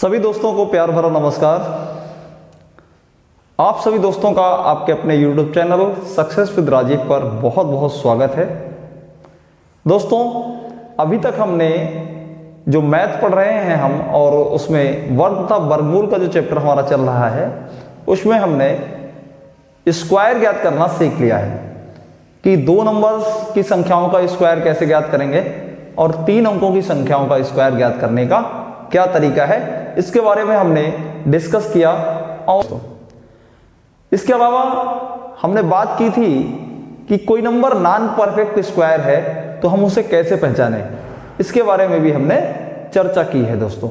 सभी दोस्तों को प्यार भरा नमस्कार। आप सभी दोस्तों का आपके अपने YouTube channel success with Rajiv पर बहुत बहुत स्वागत है। दोस्तों, अभी तक हमने जो मैथ पढ़ रहे हैं हम, और उसमें वर्ग तथा वर्गमूल का जो चैप्टर हमारा चल रहा है, उसमें हमने स्क्वायर ज्ञात करना सीख लिया है कि 2 नंबर्स की संख्याओं का स्क्वायर कैसे ज्ञात करेंगे और 3 अंकों की संख्याओं का स्क्वायर ज्ञात करने का क्या तरीका है, इसके बारे में हमने डिस्कस किया। और इसके अलावा हमने बात की थी कि कोई नंबर नॉन परफेक्ट स्क्वायर है तो हम उसे कैसे पहचानें, इसके बारे में भी हमने चर्चा की है दोस्तों।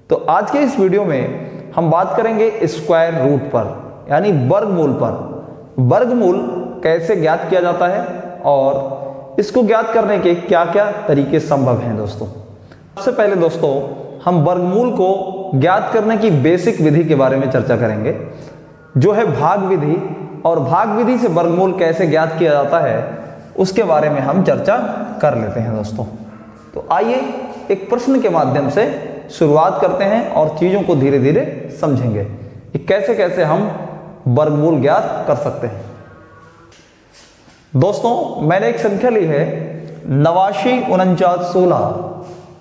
तो आज के इस वीडियो में हम बात करेंगे स्क्वायर रूट पर, यानी वर्गमूल पर। वर्गमूल कैसे ज्ञात किया जाता है और इसको ज्ञात करने के क्या क्या तरीके संभव हैं दोस्तों। सबसे पहले दोस्तों हम वर्गमूल को ज्ञात करने की बेसिक विधि के बारे में चर्चा करेंगे, जो है भाग विधि। और भाग विधि से वर्गमूल कैसे ज्ञात किया जाता है उसके बारे में हम चर्चा कर लेते हैं दोस्तों। तो आइए एक प्रश्न के माध्यम से शुरुआत करते हैं और चीजों को धीरे धीरे समझेंगे कि कैसे कैसे हम वर्गमूल ज्ञात कर सकते हैं। दोस्तों, मैंने एक संख्या ली है 89, 49, 16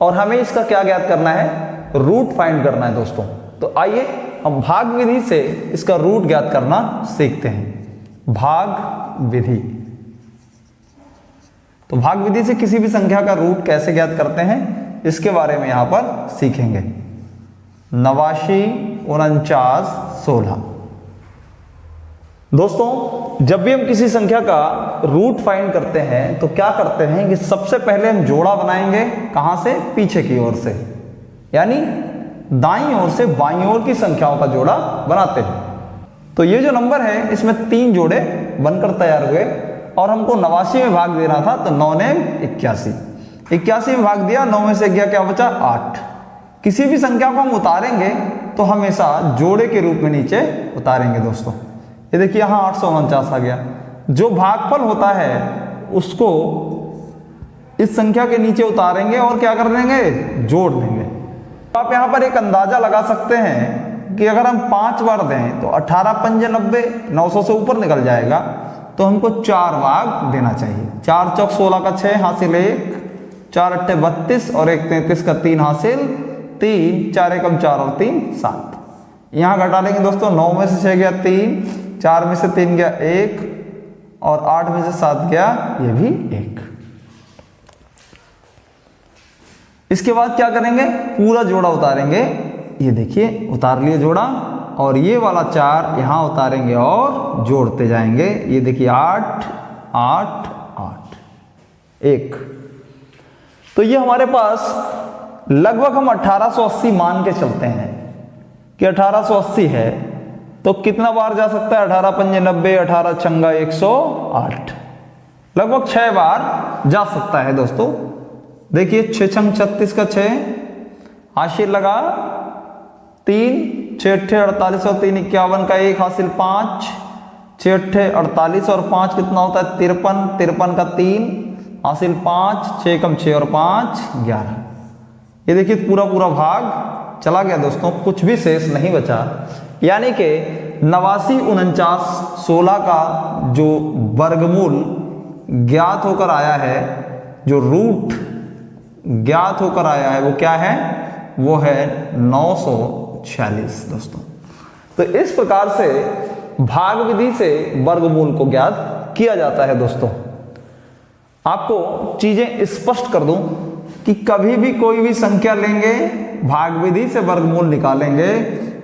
और हमें इसका क्या ज्ञात करना है, रूट फाइंड करना है दोस्तों। तो आइए हम भाग विधि से इसका रूट ज्ञात करना सीखते हैं। भाग विधि। तो भाग विधि से किसी भी संख्या का रूट कैसे ज्ञात करते हैं इसके बारे में यहां पर सीखेंगे। 89, 49, 16। दोस्तों, जब भी हम किसी संख्या का रूट फाइंड करते हैं तो क्या करते हैं कि सबसे पहले हम जोड़ा बनाएंगे। कहां से? पीछे की ओर से, यानी दाईं ओर से बाईं ओर की संख्याओं का जोड़ा बनाते हैं। तो ये जो नंबर है इसमें 3 जोड़े बनकर तैयार हुए और हमको 89 में भाग देना था, तो 9 ने 81, 81 में भाग दिया, 9 में से गया क्या बचा? 8। किसी भी संख्या को हम उतारेंगे तो हमेशा जोड़े के रूप में नीचे उतारेंगे दोस्तों। ये देखिए यहां 849 आ गया। जो भागफल होता है उसको इस संख्या के नीचे उतारेंगे और क्या कर देंगे? जोड़ देंगे। तो आप यहां पर एक अंदाजा लगा सकते हैं कि अगर हम 5 बार दें तो 18 पंजे 90, 900 से ऊपर निकल जाएगा, तो हमको 4 भाग देना चाहिए। 4 चौक 16 का 6 हासिल 1, 4 अट्ठे 32 और 1 33 का 3 हासिल 3, 4 एकम 4 और 3 7। यहां घटा लेंगे दोस्तों, 9 में से 6 गया 3, 4 में से 3 गया 1 और 8 में से 7 गया ये भी 1। इसके बाद क्या करेंगे? पूरा जोड़ा उतारेंगे। ये देखिए उतार लिए जोड़ा, और ये वाला 4 यहां उतारेंगे और जोड़ते जाएंगे। ये देखिए 8, 8, 8, 1। तो ये हमारे पास लगभग हम 1880 मान के चलते हैं कि 1880 है, तो कितना बार जा सकता है? 18 पंजे 90, 18 छंगा 108, लगभग 6 बार जा सकता है दोस्तों। देखिए 6 छंग 36 का 6 हासिल लगा 3, 6 अट्ठे 48 और 3 51 का 1 हासिल 5, 6 अट्ठे 48 और 5 कितना होता है? 53, 53 का 3 हासिल 5, 6 कम 6 और 5 11। ये देखिए पूरा पूरा भाग चला गया दोस्तों, कुछ भी शेष नहीं बचा। यानी कि 89, 49, 16 का जो वर्गमूल ज्ञात होकर आया है, जो रूट ज्ञात होकर आया है, वो क्या है? वो है 946 दोस्तों। तो इस प्रकार से भाग विधि से वर्गमूल को ज्ञात किया जाता है दोस्तों। आपको चीजें स्पष्ट कर दूं कि कभी भी कोई भी संख्या लेंगे, भाग विधि से वर्गमूल निकालेंगे,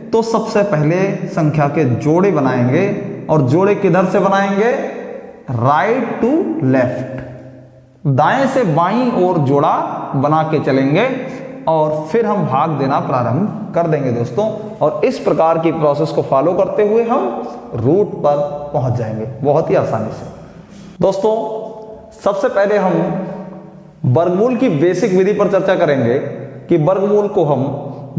तो सबसे पहले संख्या के जोड़े बनाएंगे। और जोड़े किधर से बनाएंगे? राइट टू लेफ्ट, दाएं से बाईं ओर जोड़ा बना के चलेंगे और फिर हम भाग देना प्रारंभ कर देंगे दोस्तों। और इस प्रकार की प्रोसेस को फॉलो करते हुए हम रूट पर पहुंच जाएंगे बहुत ही आसानी से। दोस्तों, सबसे पहले हम वर्गमूल की बेसिक विधि पर चर्चा करेंगे कि वर्गमूल को हम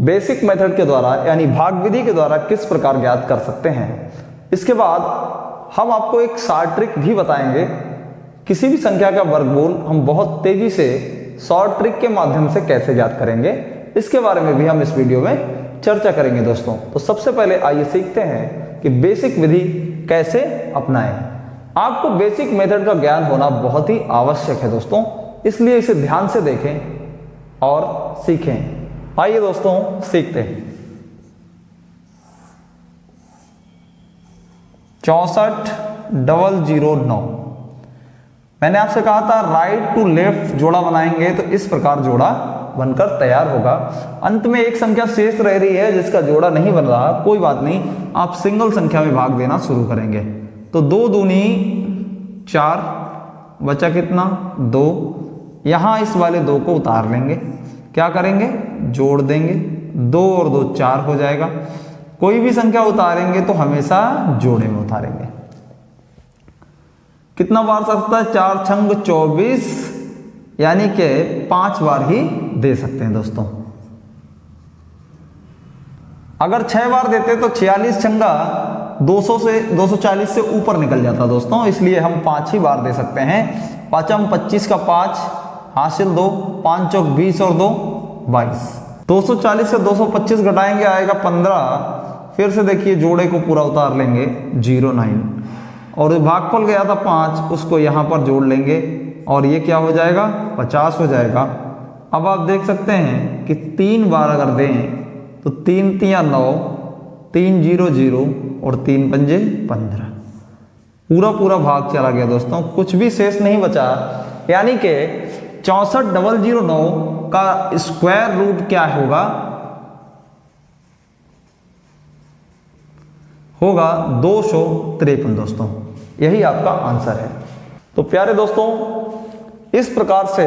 बेसिक मेथड के द्वारा, यानी भाग विधि के द्वारा किस प्रकार ज्ञात कर सकते हैं। इसके बाद हम आपको एक शॉर्ट ट्रिक भी बताएंगे। किसी भी संख्या का वर्गमूल हम बहुत तेजी से शॉर्ट ट्रिक के माध्यम से कैसे ज्ञात करेंगे, इसके बारे में भी हम इस वीडियो में चर्चा करेंगे दोस्तों। तो सबसे पहले आइए सीखते हैं कि बेसिक विधि कैसे अपनाएं। आपको बेसिक मेथड का ज्ञान होना बहुत ही आवश्यक है दोस्तों, इसलिए इसे ध्यान से देखें और सीखें। आइए दोस्तों सीखते हैं। 64,009। मैंने आपसे कहा था राइट टू लेफ्ट जोड़ा बनाएंगे तो इस प्रकार जोड़ा बनकर तैयार होगा। अंत में एक संख्या शेष रह रही है जिसका जोड़ा नहीं बन रहा, कोई बात नहीं, आप सिंगल संख्या में भाग देना शुरू करेंगे। तो 2 दूनी 4, बचा कितना 2। यहां इस वाले 2 को उतार लेंगे, क्या करेंगे जोड़ देंगे, 2 और 2 4 हो जाएगा। कोई भी संख्या उतारेंगे तो हमेशा जोड़े में उतारेंगे। कितना बार सकता है, 4 छंग 24, यानी कि 5 बार ही दे सकते हैं दोस्तों। अगर 6 बार देते तो 46 छंगा 200 से 240 से ऊपर निकल जाता दोस्तों, इसलिए हम 5 ही बार दे सकते हैं। 5 25 का 5 हासिल 2, 5 चौक 20 और 2 22। 240 से 225 घटाएंगे आएगा 15। फिर से देखिए जोड़े को पूरा उतार लेंगे 09, और भागफल गया था 5, उसको यहाँ पर जोड़ लेंगे और ये क्या हो जाएगा 50 हो जाएगा। अब आप देख सकते हैं कि 3 बार अगर दें तो 3 तिया 9, 3 0 0 और 3 पंजे 15। पूरा भाग चला गया दोस्तों, कुछ भी शेष नहीं बचा। यानी कि 64,009 का स्क्वायर रूट क्या होगा, होगा 253 दोस्तों। यही आपका आंसर है। तो प्यारे दोस्तों, इस प्रकार से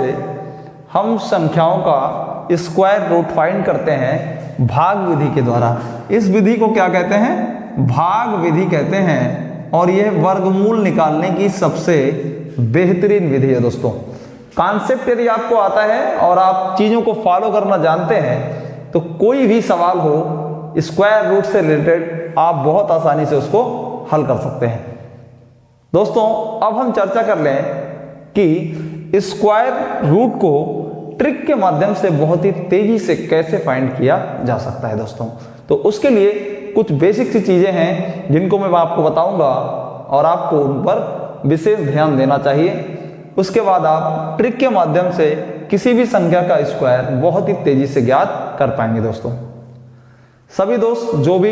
हम संख्याओं का स्क्वायर रूट फाइंड करते हैं भाग विधि के द्वारा। इस विधि को क्या कहते हैं, भाग विधि कहते हैं, और यह वर्गमूल निकालने की सबसे बेहतरीन विधि है दोस्तों। कॉन्सेप्ट यदि आपको आता है और आप चीजों को फॉलो करना जानते हैं तो कोई भी सवाल हो स्क्वायर रूट से रिलेटेड आप बहुत आसानी से उसको हल कर सकते हैं। दोस्तों अब हम चर्चा कर लें कि स्क्वायर रूट को ट्रिक के माध्यम से बहुत ही तेजी से कैसे फाइंड किया जा सकता है दोस्तों। तो उसके लिए कुछ बेसिक सी चीजें हैं जिनको मैं आपको बताऊंगा और आपको उन पर विशेष ध्यान देना चाहिए। उसके बाद आप ट्रिक के माध्यम से किसी भी संख्या का स्क्वायर बहुत ही तेजी से ज्ञात कर पाएंगे दोस्तों। सभी दोस्त जो भी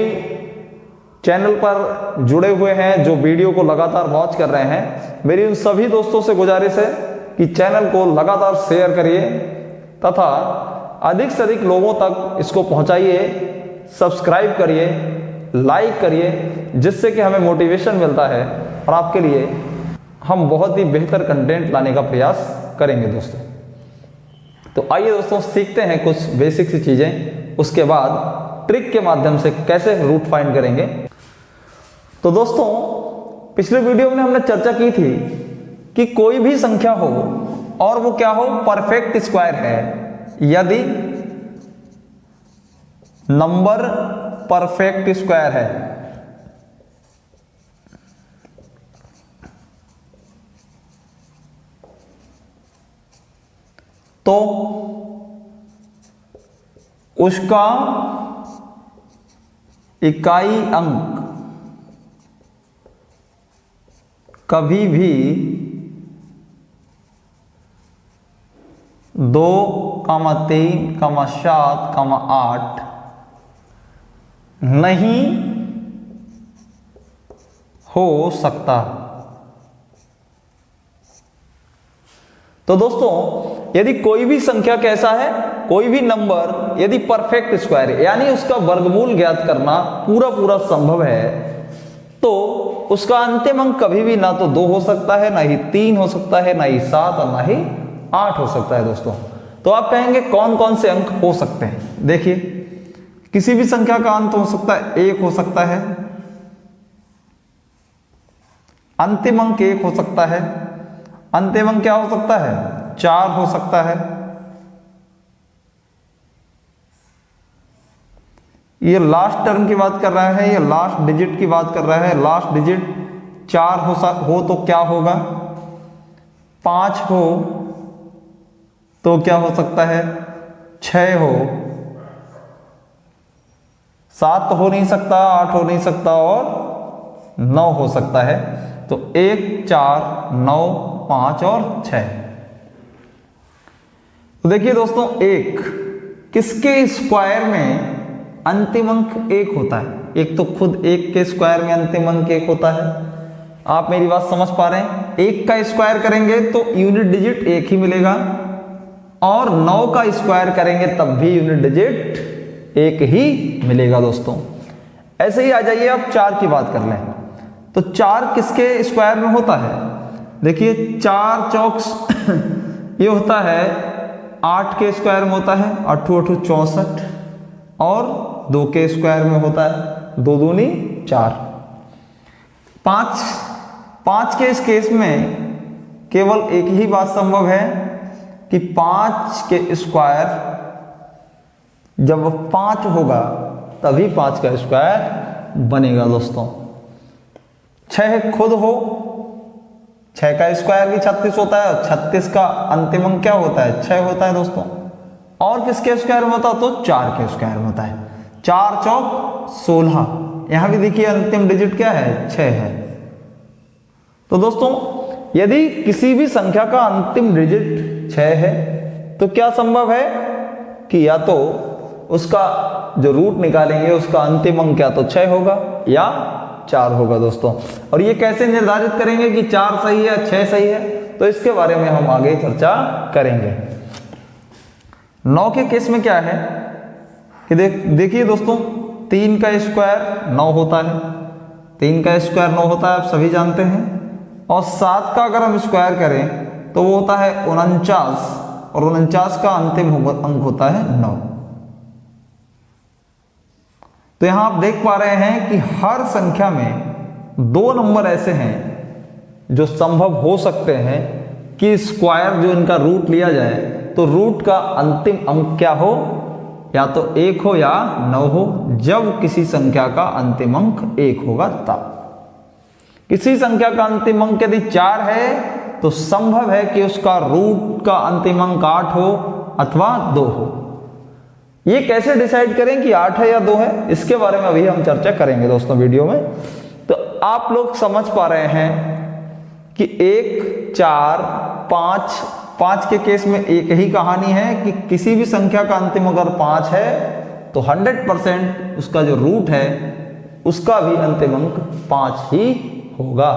चैनल पर जुड़े हुए हैं, जो वीडियो को लगातार वॉच कर रहे हैं, मेरी उन सभी दोस्तों से गुजारिश है कि चैनल को लगातार शेयर करिए तथा अधिक से अधिक लोगों तक इसको पहुंचाइए, सब्सक्राइब करिए, लाइक करिए, जिससे कि हमें मोटिवेशन मिलता है और आपके लिए हम बहुत ही बेहतर कंटेंट लाने का प्रयास करेंगे दोस्तों। तो आइए दोस्तों सीखते हैं कुछ बेसिक सी चीजें, उसके बाद ट्रिक के माध्यम से कैसे रूट फाइंड करेंगे। तो दोस्तों पिछले वीडियो में हमने चर्चा की थी कि कोई भी संख्या हो और वो क्या हो, परफेक्ट स्क्वायर है। यदि नंबर परफेक्ट स्क्वायर है तो उसका इकाई अंक कभी भी 2, 3, 7, 8 नहीं हो सकता। तो दोस्तों यदि कोई भी संख्या कैसा है, कोई भी नंबर यदि परफेक्ट स्क्वायर है यानी उसका वर्गमूल ज्ञात करना पूरा संभव है, तो उसका अंतिम अंक कभी भी ना तो 2 हो सकता है, ना ही 3 हो सकता है, ना ही 7 और ना ही 8 हो सकता है दोस्तों। तो आप कहेंगे कौन कौन से अंक हो सकते हैं। देखिए किसी भी संख्या का अंत हो सकता है 1 हो सकता है, अंतिम अंक 1 हो सकता है, अंतिम अंक क्या हो सकता है 4 हो सकता है, ये लास्ट टर्म की बात कर रहा है, ये लास्ट डिजिट की बात कर रहा है, लास्ट डिजिट 4 हो तो क्या होगा, 5 हो तो क्या हो सकता है 6 हो, 7 हो नहीं सकता, 8 हो नहीं सकता और 9 हो सकता है। तो 1, 4, 9, 5 और 6। तो देखिए दोस्तों, 1 किसके स्क्वायर में अंतिम अंक 1 होता है? एक तो खुद 1 के स्क्वायर में अंतिम अंक 1 होता है। आप मेरी बात समझ पा रहे हैं? 1 का स्क्वायर करेंगे तो यूनिट डिजिट 1 ही मिलेगा, और 9 का स्क्वायर करेंगे तब भी यूनिट डिजिट 1 ही मिलेगा दोस्तों। ऐसे ही आ जाइए, आप 4 की बात कर लें तो 4 किसके स्क्वायर में होता है? देखिए 4 चौक्स ये होता है 8 के स्क्वायर में होता है, 8 8 64, और 2 के स्क्वायर में होता है 2 दूनी 4। 5 के इस केस में केवल एक ही बात संभव है कि 5 के स्क्वायर जब 5 होगा तभी 5 का स्क्वायर बनेगा दोस्तों। 6 खुद हो, 6 का स्क्वायर भी 36 होता है, 36 का अंतिम अंक क्या होता है? 6 होता है दोस्तों। और किसके स्क्वायर में होता है? तो 4 के स्क्वायर में होता है। 4 चौक 16। यहां भी देखिए अंतिम डिजिट क्या है? 6 है। तो दोस्तों, यदि किसी भी संख्या का अंतिम डिजिट 6 है तो क्या संभव है कि या तो उसका जो रूट निकालेंगे उसका अंतिम अंक क्या तो 6 होगा या 4 होगा दोस्तों। और ये कैसे निर्धारित करेंगे कि 4 सही है या 6 सही है, तो इसके बारे में हम आगे चर्चा करेंगे। 9 के केस में क्या है कि देखिए दोस्तों, 3 का स्क्वायर 9 होता है, 3 का स्क्वायर 9 होता है, आप सभी जानते हैं। और 7 का अगर हम स्क्वायर करें तो वो होता है 49, और 49 का अंतिम अंक होता है 9। तो यहां आप देख पा रहे हैं कि हर संख्या में 2 नंबर ऐसे हैं जो संभव हो सकते हैं कि स्क्वायर जो इनका रूट लिया जाए तो रूट का अंतिम अंक क्या हो? या तो 1 हो या 9 हो। जब किसी संख्या का अंतिम अंक 1 होगा तब। किसी संख्या का अंतिम अंक यदि 4 है तो संभव है कि उसका रूट का अंतिम अंक 8 हो अथवा 2 हो। ये कैसे डिसाइड करें कि 8 है या 2 है, इसके बारे में अभी हम चर्चा करेंगे दोस्तों वीडियो में। तो आप लोग समझ पा रहे हैं कि 1, 4, 5 के केस में एक ही कहानी है कि किसी भी संख्या का अंतिम अगर 5 है तो 100% उसका जो रूट है उसका भी अंतिम अंक 5 ही होगा।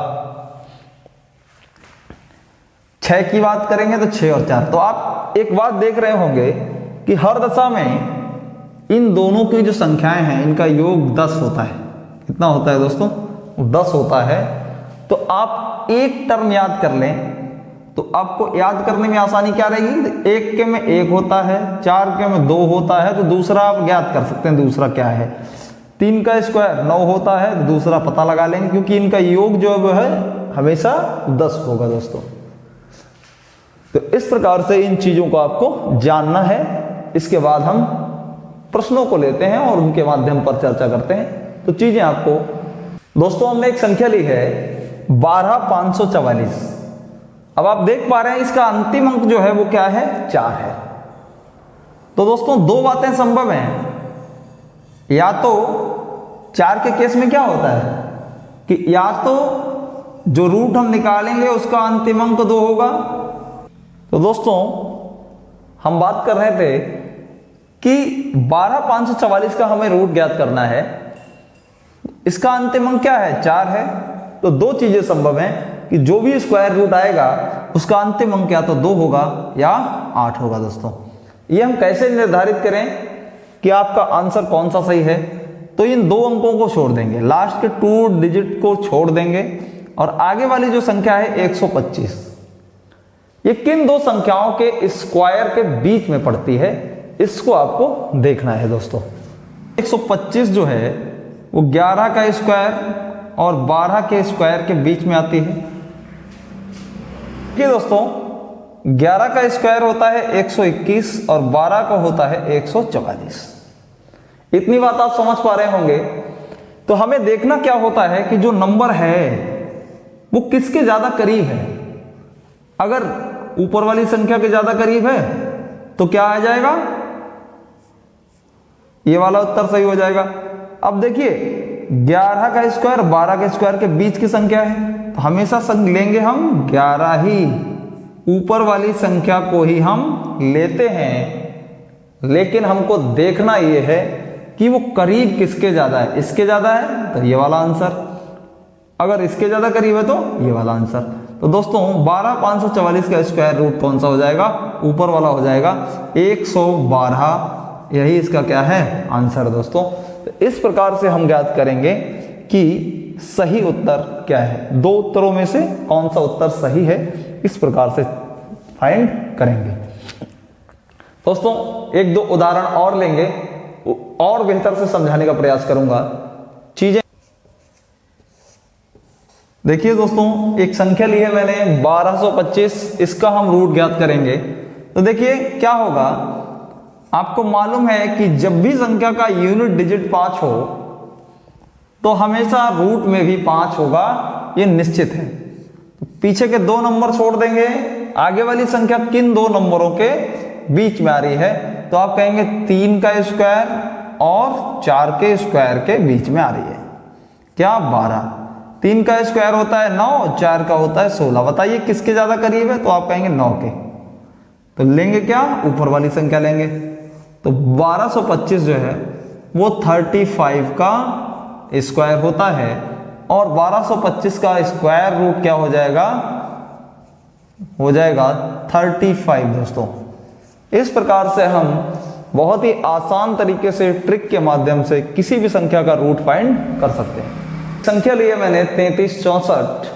6 की बात करेंगे तो 6 और 4। तो आप एक बात देख रहे होंगे कि हर दशा में इन दोनों की जो संख्याएं हैं इनका योग 10 होता है। कितना होता है दोस्तों? 10 होता है। तो आप एक टर्म याद कर लें तो आपको याद करने में आसानी क्या रहेगी? 1 के में 1 होता है, 4 के में 2 होता है, तो दूसरा आप ज्ञात कर सकते हैं दूसरा क्या है। 3 का स्क्वायर 9 होता है, तो दूसरा पता लगा लेंगे क्योंकि इनका योग जो है हमेशा 10 होगा दोस्तों। तो इस प्रकार से इन चीजों को आपको जानना है। इसके बाद हम प्रश्नों को लेते हैं और उनके माध्यम पर चर्चा करते हैं। तो चीजें आपको दोस्तों, हमने एक संख्या ली है 12544। अब आप देख पा रहे हैं इसका अंतिम अंक जो है वो क्या है? 4 है। तो दोस्तों 2 बातें संभव हैं। या तो 4 के केस में क्या होता है कि या तो जो रूट हम निकालेंगे उसका अंतिम अंक 2 होगा। तो दोस्तों हम बात कर रहे थे कि 12544 का हमें रूट ज्ञात करना है। इसका अंतिम अंक क्या है? 4 है। तो 2 चीजें संभव हैं कि जो भी स्क्वायर रूट आएगा उसका अंतिम अंक या तो 2 होगा या 8 होगा दोस्तों। ये हम कैसे निर्धारित करें कि आपका आंसर कौन सा सही है? तो इन 2 अंकों को छोड़ देंगे, लास्ट के 2 डिजिट को छोड़ देंगे और आगे वाली जो संख्या है 125, ये किन 2 संख्याओं के स्क्वायर के बीच में पड़ती है, इसको आपको देखना है दोस्तों। 125 जो है वो 11 का स्क्वायर और 12 के स्क्वायर के बीच में आती है। कि दोस्तों 11 का स्क्वायर होता है 121 और 12 का होता है 144। इतनी बात आप समझ पा रहे होंगे। तो हमें देखना क्या होता है कि जो नंबर है वो किसके ज्यादा करीब है। अगर ऊपर वाली संख्या के ज्यादा करीब है तो क्या आ जाएगा? ये वाला उत्तर सही हो जाएगा। अब देखिए 11 का स्क्वायर 12 के स्क्वायर के बीच की संख्या है, तो हमेशा लेंगे हम 11 ही, ऊपर वाली संख्या को ही हम लेते हैं। लेकिन हमको देखना यह है कि वो करीब किसके ज्यादा है। इसके ज्यादा है तो ये वाला आंसर, अगर इसके ज्यादा करीब है तो ये वाला आंसर। तो दोस्तों 12544 का स्क्वायर रूट कौन सा हो जाएगा, ऊपर वाला हो जाएगा 112, यही इसका क्या है आंसर है दोस्तों। तो इस प्रकार से हम ज्ञात करेंगे कि सही उत्तर क्या है, दो उत्तरों में से कौन सा उत्तर सही है, इस प्रकार से फाइंड करेंगे। दोस्तों एक दो उदाहरण और लेंगे, और बेहतर से समझाने का प्रयास करूंगा चीजें। देखिए दोस्तों एक संख्या ली है मैंने 1225, इसका हम रूट ज्ञात करेंगे। तो देखिए क्या होगा, आपको मालूम है कि जब भी संख्या का यूनिट डिजिट 5 हो तो हमेशा रूट में भी 5 होगा, ये निश्चित है। तो पीछे के 2 नंबर छोड़ देंगे, आगे वाली संख्या किन 2 नंबरों के बीच में आ रही है, तो आप कहेंगे 3 का स्क्वायर और 4 के स्क्वायर के बीच में आ रही है। क्या 12, 3 का स्क्वायर होता है 9, 4 का होता है 16, बताइए किसके ज्यादा करीब है, तो आप कहेंगे 9 के। तो लेंगे क्या, ऊपर वाली संख्या लेंगे। तो 1225 जो है वो 35 का स्क्वायर होता है, और 1225 का स्क्वायर रूट क्या हो जाएगा, हो जाएगा 35 दोस्तों। इस प्रकार से हम बहुत ही आसान तरीके से ट्रिक के माध्यम से किसी भी संख्या का रूट फाइंड कर सकते हैं। संख्या ली है मैंने 3364,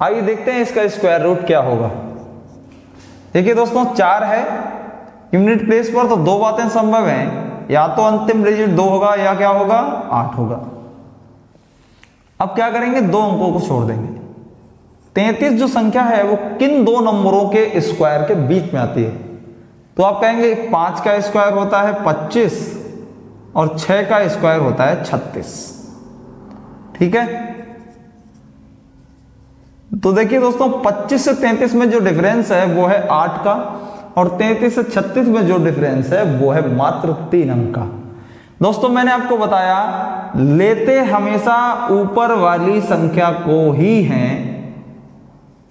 आइए देखते हैं इसका स्क्वायर रूट क्या होगा। देखिए दोस्तों 4 है यूनिट प्लेस पर, तो 2 बातें संभव हैं, या तो अंतिम डिजिट 2 होगा या क्या होगा 8 होगा। अब क्या करेंगे, 2 अंकों को छोड़ देंगे। 33 जो संख्या है वो किन 2 नंबरों के स्क्वायर के बीच में आती है, तो आप कहेंगे 5 का स्क्वायर होता है 25 और 6 का स्क्वायर होता है 36। ठीक है, तो देखिए दोस्तों 25 से 33 में जो डिफरेंस है वो है 8 का, और 33 से 36 में जो डिफरेंस है वो है मात्र 3 अंक का। दोस्तों मैंने आपको बताया लेते हमेशा ऊपर वाली संख्या को ही हैं,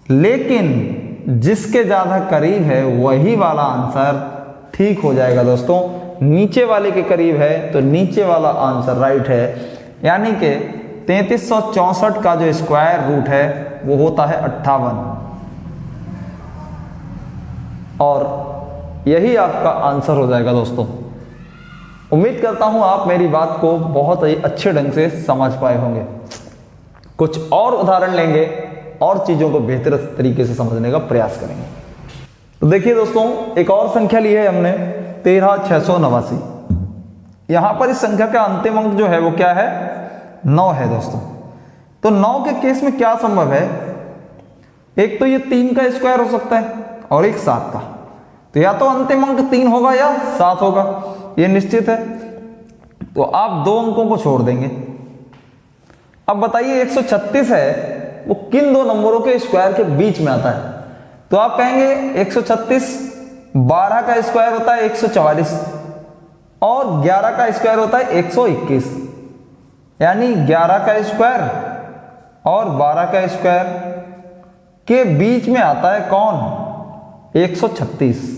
लेकिन जिसके ज्यादा करीब है वही वाला आंसर ठीक हो जाएगा दोस्तों। नीचे वाले के करीब है तो नीचे वाला आंसर राइट है, यानी कि 3364 का जो स्क्वायर रूट है वो होता है 58, और यही आपका आंसर हो जाएगा दोस्तों। उम्मीद करता हूं आप मेरी बात को बहुत ही अच्छे ढंग से समझ पाए होंगे। कुछ और उदाहरण लेंगे और चीजों को बेहतर तरीके से समझने का प्रयास करेंगे। तो देखिए दोस्तों एक और संख्या ली है हमने 13689। यहां पर इस संख्या का अंतिम अंक जो है वो क्या है, 9 है दोस्तों। तो 9 के केस में क्या संभव है, एक तो ये 3 का स्क्वायर हो सकता है और एक 7 का, तो या तो अंतिम अंक 3 होगा या 7 होगा, ये निश्चित है। तो आप 2 अंकों को छोड़ देंगे। अब बताइए 136 है वो किन 2 नंबरों के स्क्वायर के बीच में आता है, तो आप कहेंगे 136 12 का स्क्वायर होता है 144 और 11 का स्क्वायर होता है 121, यानी 11 का स्क्वायर और 12 का स्क्वायर के बीच में आता है कौन, 136।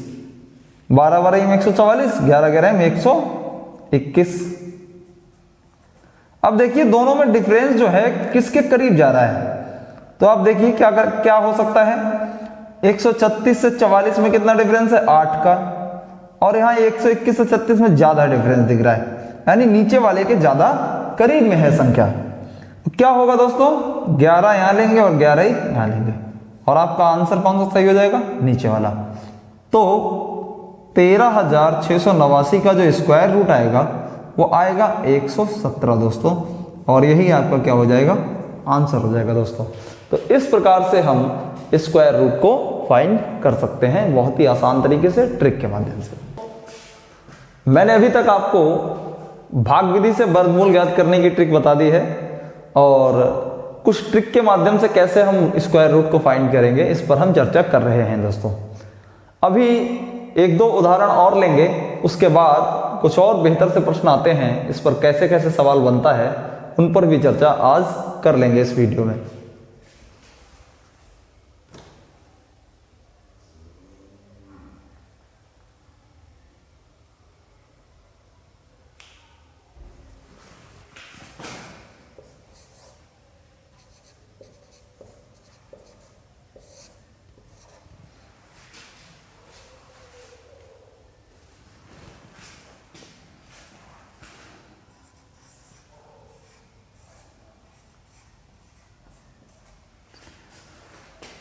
12 12 में 144, 11 11 में 121। अब देखिए दोनों में डिफरेंस जो है किसके करीब जा रहा है, तो आप देखिए क्या हो सकता है, 136 से 44 में कितना डिफरेंस है 8 का, और यहाँ 121 से 36 में ज्यादा डिफरेंस दिख रहा है, यानी नीचे वाले के ज्यादा करीब में है संख्या। तो क्या होगा दोस्तों, 11 यहां लेंगे और 11 ही यहां लेंगे, और आपका आंसर कौन सा सही हो जाएगा, नीचे वाला। तो 13689 का जो स्क्वायर रूट आएगा वो आएगा 117 दोस्तों, और यही आपका क्या हो जाएगा, आंसर हो जाएगा दोस्तों। तो इस प्रकार से हम स्क्वायर रूट को फाइंड कर सकते हैं बहुत ही आसान तरीके से ट्रिक के माध्यम से। मैंने अभी तक आपको भाग विधि से वर्गमूल ज्ञात करने की ट्रिक बता दी है, और कुछ ट्रिक के माध्यम से कैसे हम स्क्वायर रूट को फाइंड करेंगे इस पर हम चर्चा कर रहे हैं दोस्तों। अभी एक दो उदाहरण और लेंगे, उसके बाद कुछ और बेहतर से प्रश्न आते हैं, इस पर कैसे कैसे सवाल बनता है, उन पर भी चर्चा आज कर लेंगे इस वीडियो में।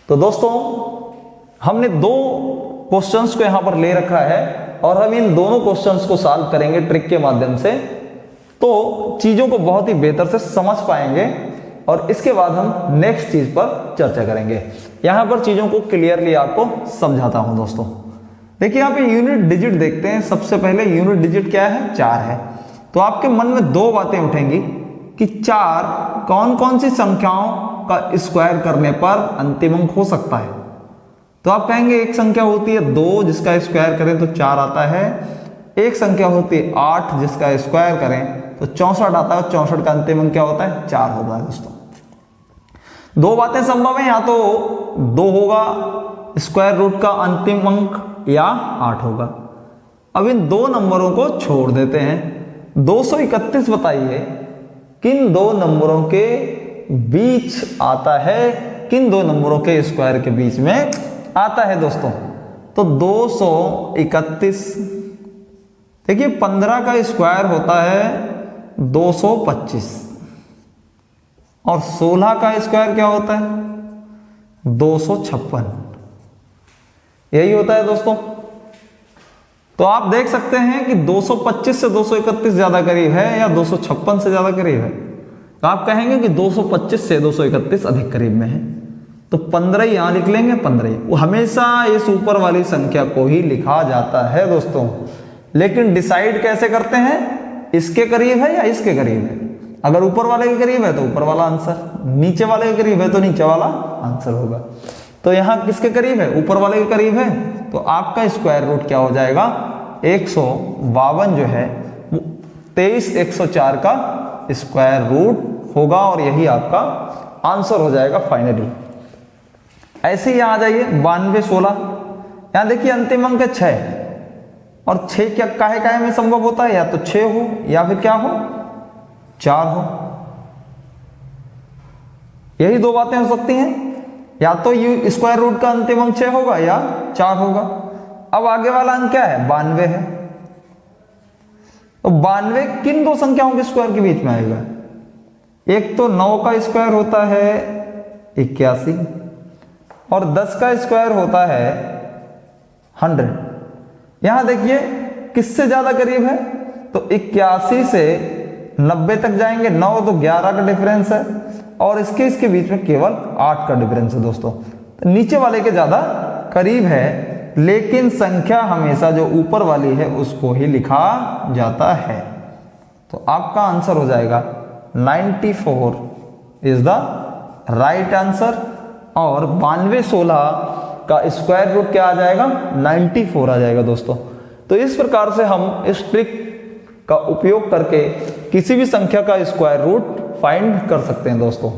तो दोस्तों हमने दो क्वेश्चंस को यहां पर ले रखा है और हम इन दोनों क्वेश्चंस को सॉल्व करेंगे ट्रिक के माध्यम से, तो चीजों को बहुत ही बेहतर से समझ पाएंगे और इसके बाद हम नेक्स्ट चीज पर चर्चा करेंगे। यहां पर चीजों को क्लियरली आपको समझाता हूं दोस्तों। देखिए यहां पे यूनिट डिजिट देखते हैं। सबसे पहले यूनिट डिजिट क्या है? 4 है। तो आपके मन में दो बातें उठेंगी कि 4 कौन कौन सी संख्याओं का स्क्वायर करने पर अंतिम अंक हो सकता है। तो आप कहेंगे एक संख्या होती है 2 जिसका स्क्वायर करें तो 4 आता है, एक संख्या होती है 8 जिसका स्क्वायर करें तो 64 आता है। 64 का अंतिम अंक क्या होता है? 4 होता है दोस्तों। दो बातें संभव है, या तो 2 होगा स्क्वायर रूट का अंतिम अंक या 8 होगा। अब इन दो नंबरों को छोड़ देते हैं। 231 बताइए किन दो नंबरों के बीच आता है, किन दो नंबरों के स्क्वायर के बीच में आता है दोस्तों? तो 231 देखिए 15 का स्क्वायर होता है 225 और 16 का स्क्वायर क्या होता है? 256। यही होता है दोस्तों। तो आप देख सकते हैं कि 225 से 231 ज्यादा करीब है या 256 से ज्यादा करीब है। तो आप कहेंगे कि 225 से 231 अधिक करीब में है, तो 15 यहां लिख लेंगे। 15 वो हमेशा इस ऊपर वाली संख्या को ही लिखा जाता है दोस्तों। लेकिन डिसाइड कैसे करते हैं? इसके करीब है या इसके करीब है। अगर ऊपर वाले के करीब है तो ऊपर वाला आंसर, नीचे वाले के करीब है तो नीचे वाला आंसर होगा। तो यहां किसके करीब है? ऊपर वाले के करीब है, तो आपका स्क्वायर रूट क्या हो जाएगा? 152 जो है 23 104 का स्क्वायर रूट होगा और यही आपका आंसर हो जाएगा फाइनली। ऐसे ही आ जाइए 92 16। यहां देखिए अंतिम अंक है 6 और 6 क्या काहे में संभव होता है? या तो 6 हो या फिर क्या हो? 4 हो। यही दो बातें हो सकती हैं, या तो यू स्क्वायर रूट का अंतिम अंक 6 होगा या 4 होगा। अब आगे वाला अंक क्या है? 92 है। तो 92 किन दो संख्याओं के स्क्वायर के बीच में आएगा? एक तो 9 का स्क्वायर होता है 81 और 10 का स्क्वायर होता है 100। यहां देखिए किससे ज्यादा करीब है? तो 81 से 90 तक जाएंगे। 9 तो 11 का डिफरेंस है और इसके बीच में केवल 8 का डिफरेंस है दोस्तों। तो नीचे वाले के ज्यादा करीब है, लेकिन संख्या हमेशा जो ऊपर वाली है उसको ही लिखा जाता है। तो आपका आंसर हो जाएगा 94 इज द राइट आंसर। और 92 16 का स्क्वायर रूट क्या आ जाएगा? 94 आ जाएगा दोस्तों। तो इस प्रकार से हम इस ट्रिक का उपयोग करके किसी भी संख्या का स्क्वायर रूट फाइंड कर सकते हैं दोस्तों।